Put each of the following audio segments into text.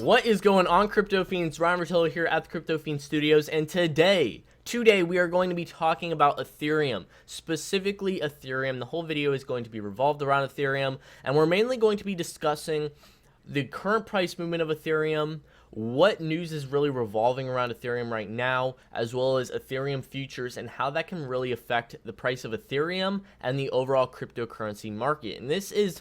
What is going on, Crypto Fiends? Ryan Rotolo here at the Crypto Fiend Studios, and today we are going to be talking about Ethereum, specifically Ethereum. The whole video is going to be revolved around Ethereum, and we're mainly going to be discussing the current price movement of Ethereum, what news is really revolving around Ethereum right now, as well as Ethereum Futures and how that can really affect the price of Ethereum and the overall cryptocurrency market. And this is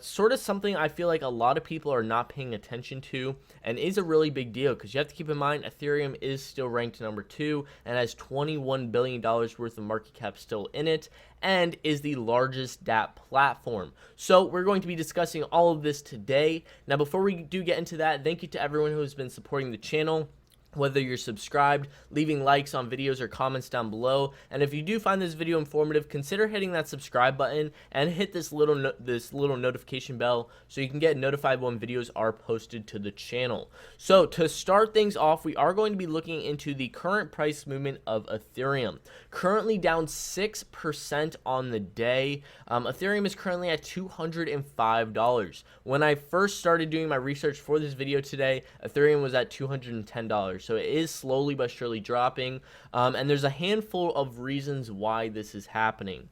sort of something I feel like a lot of people are not paying attention to, and is a really big deal because you have to keep in mind Ethereum is still ranked number 2 and has $21 billion worth of market cap still in it, and is the largest DApp platform. So we're going to be discussing all of this today. Now, before we do get into that, thank you to everyone who has been supporting the channel. Whether you're subscribed, leaving likes on videos or comments down below, and if you do find this video informative, consider hitting that subscribe button and hit this little notification bell so you can get notified when videos are posted to the channel. So to start things off, we are going to be looking into the current price movement of Ethereum. Currently down 6% on the day. Ethereum is currently at $205. When I first started doing my research for this video today, Ethereum was at $210. So it is slowly but surely dropping, and there's a handful of reasons why this is happening.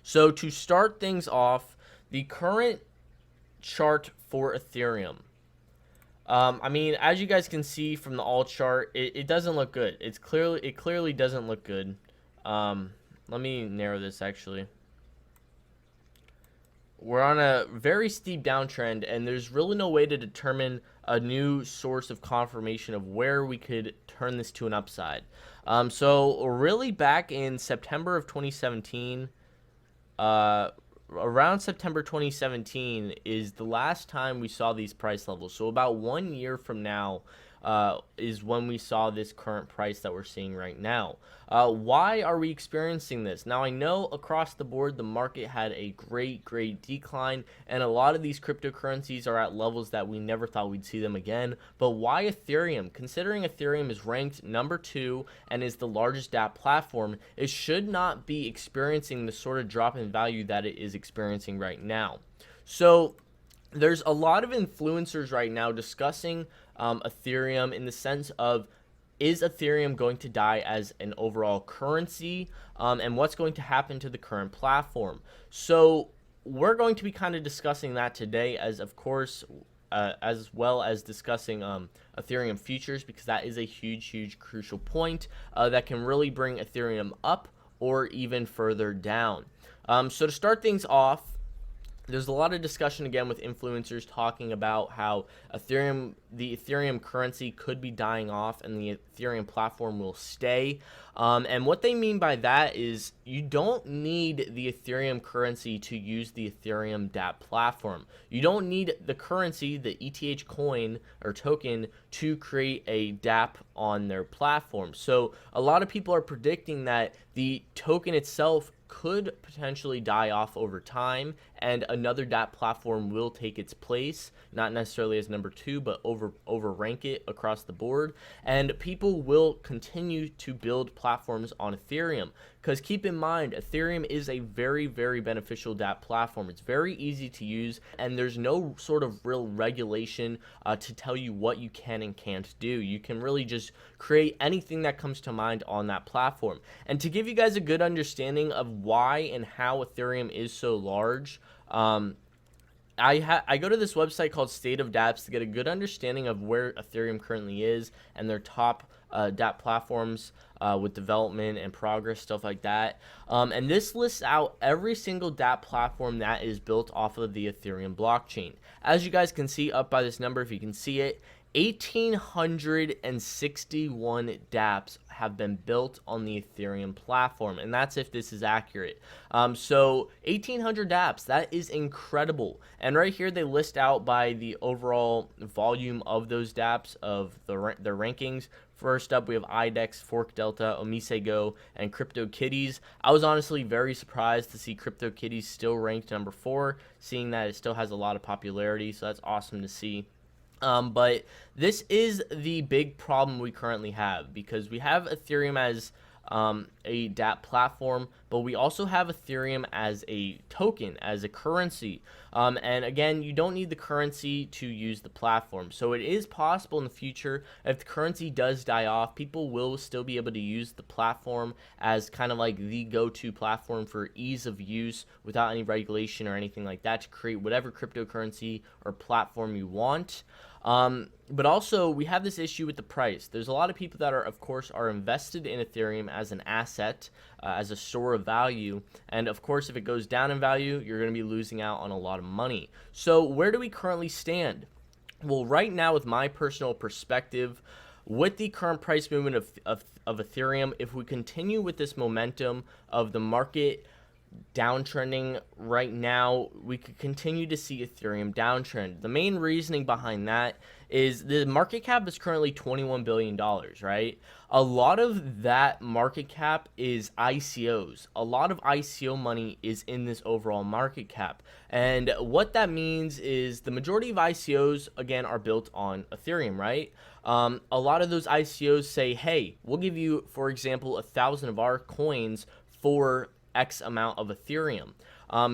So to start things off, the current chart for Ethereum, I mean, as you guys can see from the alt chart, it doesn't look good. It clearly doesn't look good. Let me narrow this actually. We're on a very steep downtrend, and there's really no way to determine a new source of confirmation of where we could turn this to an upside. So really back in September of 2017, around September 2017 is the last time we saw these price levels. So about 1 year from now is when we saw this current price that we're seeing right now. Why are we experiencing this? Now, I know across the board the market had a great decline, and a lot of these cryptocurrencies are at levels that we never thought we'd see them again. But why Ethereum? Considering Ethereum is ranked number 2 and is the largest DApp platform, it should not be experiencing the sort of drop in value that it is experiencing right now. So there's a lot of influencers right now discussing Ethereum in the sense of, is Ethereum going to die as an overall currency, and what's going to happen to the current platform? So we're going to be kind of discussing that today, as of course, as well as discussing Ethereum Futures, because that is a huge crucial point that can really bring Ethereum up or even further down. So to start things off, there's a lot of discussion again with influencers talking about how the Ethereum currency could be dying off and the Ethereum platform will stay. And what they mean by that is you don't need the Ethereum currency to use the Ethereum DApp platform. You don't need the currency, the ETH coin or token, to create a DApp on their platform. So a lot of people are predicting that the token itself could potentially die off over time, and another DApp platform will take its place, not necessarily as number 2, but overrank it across the board, and people will continue to build platforms on Ethereum. Because keep in mind, Ethereum is a very beneficial DApp platform. It's very easy to use, and there's no sort of real regulation to tell you what you can and can't do. You can really just create anything that comes to mind on that platform. And to give you guys a good understanding of why and how Ethereum is so large, I go to this website called State of Dapps to get a good understanding of where Ethereum currently is and their top DApp platforms with development and progress, stuff like that. And this lists out every single DApp platform that is built off of the Ethereum blockchain. As you guys can see up by this number, if you can see it, 1,861 dApps have been built on the Ethereum platform, and that's if this is accurate. So 1,800 dApps, that is incredible. And right here they list out by the overall volume of those dApps of their rankings. First up, we have IDEX, Fork Delta, OmiseGo, and CryptoKitties. I was honestly very surprised to see CryptoKitties still ranked number 4, seeing that it still has a lot of popularity, so that's awesome to see. But this is the big problem we currently have, because we have Ethereum as a DApp platform, but we also have Ethereum as a token, as a currency. And again, you don't need the currency to use the platform. So it is possible in the future, if the currency does die off, people will still be able to use the platform as kind of like the go-to platform for ease of use without any regulation or anything like that to create whatever cryptocurrency or platform you want. But also we have this issue with the price. There's a lot of people that of course are invested in Ethereum as an asset, as a store of value. And of course, if it goes down in value, you're going to be losing out on a lot of money. So where do we currently stand? Well, right now, with my personal perspective, with the current price movement of Ethereum, if we continue with this momentum of the market downtrending right now, we could continue to see Ethereum downtrend. The main reasoning behind that is the market cap is currently $21 billion, right? A lot of that market cap is ICOs. A lot of ICO money is in this overall market cap. And what that means is the majority of ICOs, again, are built on Ethereum, right? A lot of those ICOs say, hey, we'll give you, for example, 1,000 of our coins for X amount of Ethereum.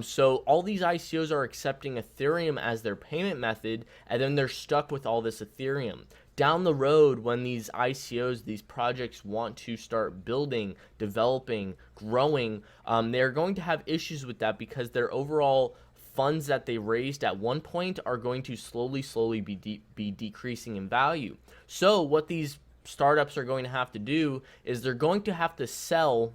So all these ICOs are accepting Ethereum as their payment method, and then they're stuck with all this Ethereum. Down the road, when these ICOs, these projects want to start building, developing, growing, they're going to have issues with that because their overall funds that they raised at one point are going to slowly be decreasing in value. So what these startups are going to have to do is they're going to have to sell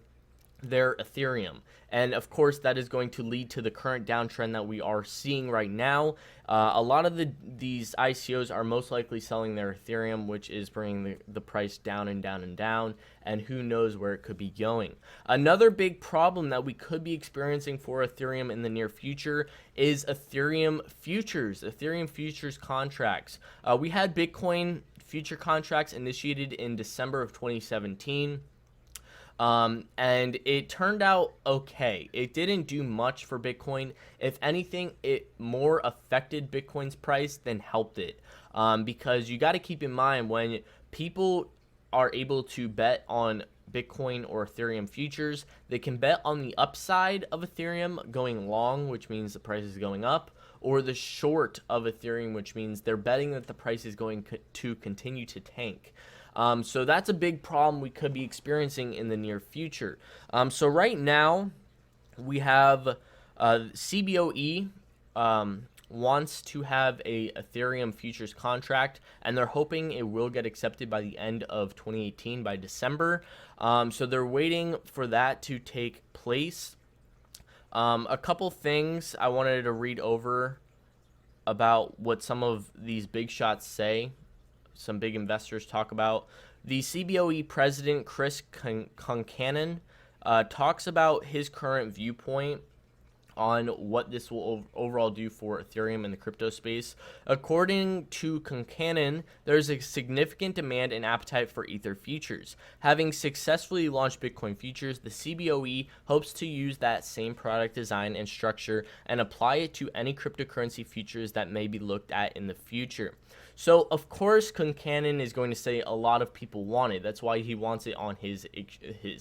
their Ethereum. And of course, that is going to lead to the current downtrend that we are seeing right now. A lot of these ICOs are most likely selling their Ethereum, which is bringing the price down and down and down, and who knows where it could be going. Another big problem that we could be experiencing for Ethereum in the near future is Ethereum Futures, Ethereum Futures contracts. We had Bitcoin future contracts initiated in December of 2017. And it turned out okay. It didn't do much for Bitcoin. If anything, it more affected Bitcoin's price than helped it. Because you got to keep in mind, when people are able to bet on Bitcoin or Ethereum futures, they can bet on the upside of Ethereum going long, which means the price is going up, or the short of Ethereum, which means they're betting that the price is going to continue to tank. So that's a big problem we could be experiencing in the near future. So right now, we have CBOE wants to have a Ethereum futures contract, and they're hoping it will get accepted by the end of 2018, by December. So they're waiting for that to take place. A couple things I wanted to read over about what some of these big shots say. Some big investors talk about. The CBOE president, Chris Concannon, talks about his current viewpoint on what this will overall do for Ethereum in the crypto space. According to Concannon, there's a significant demand and appetite for Ether futures. Having successfully launched Bitcoin futures, the CBOE hopes to use that same product design and structure and apply it to any cryptocurrency futures that may be looked at in the future. So, of course, Concannon is going to say a lot of people want it. That's why he wants it on his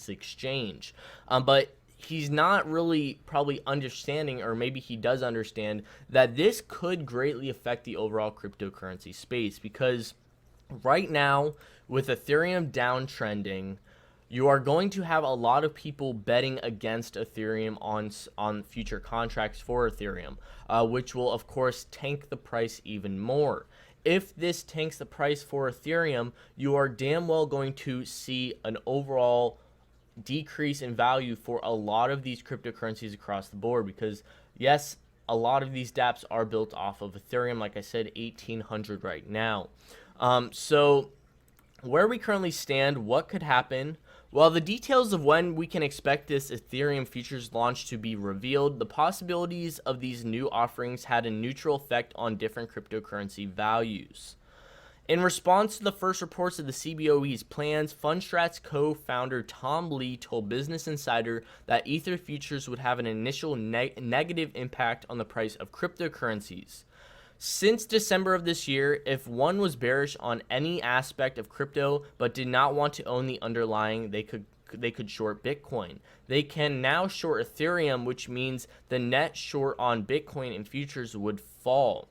exchange. But he's not really probably understanding, or maybe he does understand, that this could greatly affect the overall cryptocurrency space, because right now, with Ethereum downtrending, you are going to have a lot of people betting against Ethereum on future contracts for Ethereum, which will, of course, tank the price even more. If this tanks the price for Ethereum, you are damn well going to see an overall decrease in value for a lot of these cryptocurrencies across the board, because yes, a lot of these dApps are built off of Ethereum. Like I said, 1,800 right now. So where we currently stand, what could happen? Well, the details of when we can expect this Ethereum futures launch to be revealed. The possibilities of these new offerings had a neutral effect on different cryptocurrency values. In response to the first reports of the CBOE's plans, Fundstrat's co-founder Tom Lee told Business Insider that Ether futures would have an initial negative impact on the price of cryptocurrencies. Since December of this year, if one was bearish on any aspect of crypto but did not want to own the underlying, they could they could short Bitcoin. They can now short Ethereum, which means the net short on Bitcoin and futures would fall.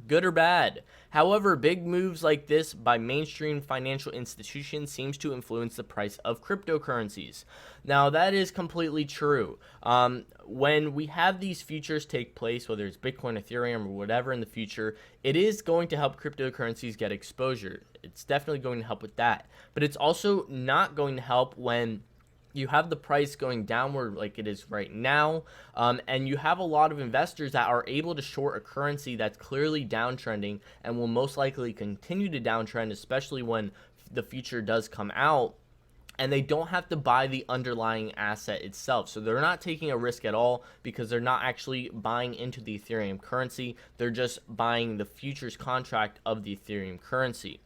Good or bad? However, big moves like this by mainstream financial institutions seems to influence the price of cryptocurrencies. Now, that is completely true. When we have these futures take place, whether it's Bitcoin, Ethereum, or whatever in the future, it is going to help cryptocurrencies get exposure. It's definitely going to help with that. But it's also not going to help when you have the price going downward like it is right now, and you have a lot of investors that are able to short a currency that's clearly downtrending and will most likely continue to downtrend, especially when the future does come out, and they don't have to buy the underlying asset itself. So they're not taking a risk at all because they're not actually buying into the Ethereum currency. They're just buying the futures contract of the Ethereum currency.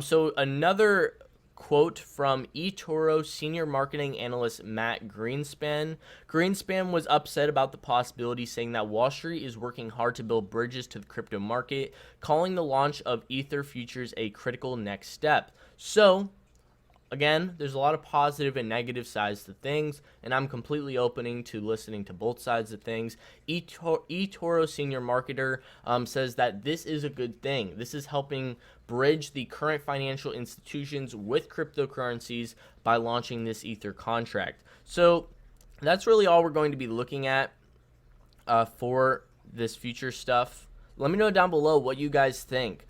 So another quote from eToro senior marketing analyst Matt Greenspan. Greenspan was upset about the possibility, saying that Wall Street is working hard to build bridges to the crypto market, calling the launch of Ether Futures a critical next step. So, again, there's a lot of positive and negative sides to things, and I'm completely open to listening to both sides of things. eToro senior marketer says that this is a good thing. This is helping bridge the current financial institutions with cryptocurrencies by launching this Ether contract. So that's really all we're going to be looking at for this future stuff. Let me know down below what you guys think.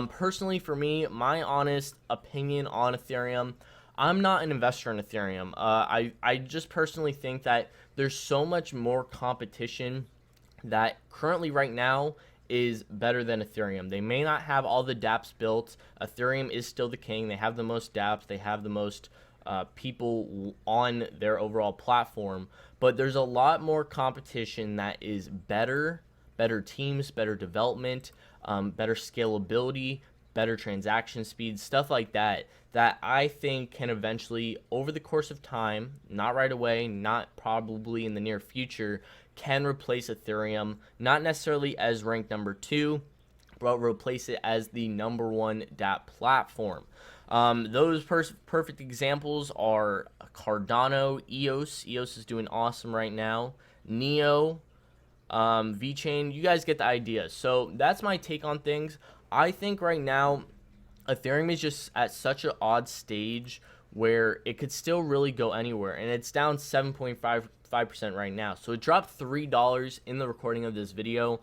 Personally, for me, my honest opinion on Ethereum, I'm not an investor in Ethereum. I just personally think that there's so much more competition that currently right now is better than Ethereum. They may not have all the dApps built. Ethereum is still the king. They have the most dApps. They have the most people on their overall platform. But there's a lot more competition that is better teams, better development, better scalability, better transaction speed, stuff like that, that I think can eventually, over the course of time, not right away, not probably in the near future, can replace Ethereum, not necessarily as ranked number 2, but replace it as the number 1 dApp platform. Those perfect examples are Cardano, EOS. EOS is doing awesome right now. Neo, vechain. You guys get the idea. So that's my take on things. I think right now Ethereum is just at such an odd stage where it could still really go anywhere, and it's down 7.55% right now. So it dropped $3 in the recording of this video.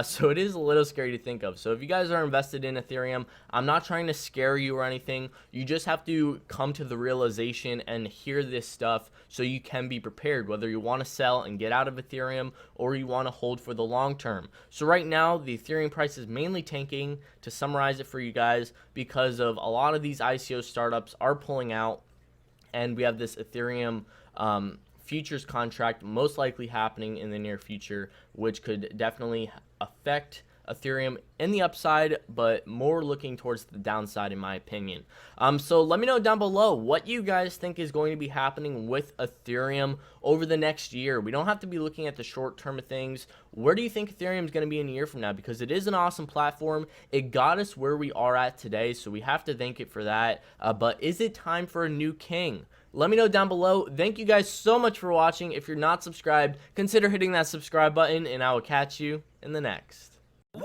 So it is a little scary to think of. So if you guys are invested in Ethereum, I'm not trying to scare you or anything. You just have to come to the realization and hear this stuff so you can be prepared, whether you want to sell and get out of Ethereum or you want to hold for the long term. So right now, the Ethereum price is mainly tanking, to summarize it for you guys, because of a lot of these ICO startups are pulling out, and we have this Ethereum futures contract most likely happening in the near future, which could definitely affect Ethereum in the upside, but more looking towards the downside in my opinion. So let me know down below what you guys think is going to be happening with Ethereum over the next year. We don't have to be looking at the short term of things. Where do you think Ethereum is going to be in a year from now? Because it is an awesome platform. It got us where we are at today, so we have to thank it for that. But is it time for a new king? Let me know down below. Thank you guys so much for watching. If you're not subscribed, consider hitting that subscribe button, and I will catch you in the next. Woo!